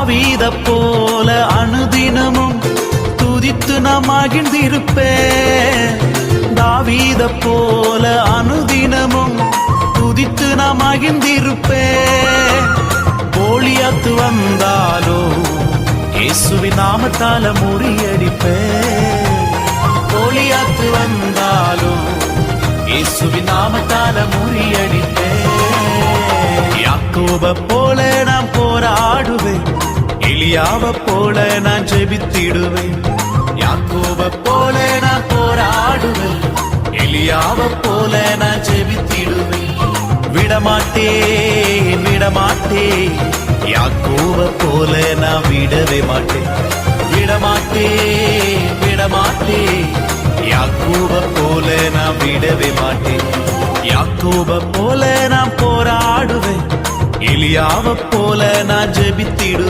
தாவீத போல அனுதினமும் துதித்து நான் மகிழ்ந்திருப்பேன். தாவீத போல அனுதினமும் துதித்து நான் மகிழ்ந்திருப்பேன். கோலியாத்து வந்தாலோ இயேசுவின் நாமத்தால முறியடிப்பேன். கோலியாத்து வந்தாலோ இயேசுவின் நாமத்தால முறியடிப்பேன். யாக்கோப போல நான் போராடுவேன், எலியாவ போல நான் ஜெபித்திடுவேன். யாக்கோப போல நான் போராடுவேன், எலியாவ போல நான் ஜெபித்திடுவேன். விடமாட்டேன் விடமாட்டேன், யாக்கோப போல நான் விடவே மாட்டேன். விடமாட்டேன் விடமாட்டேன், யாக்கோப போல நான் விடவே மாட்டேன். யாக்கோப போல நான் போராடுவேன், எலியாவ போல நான் ஜெபித்திடுவேன்.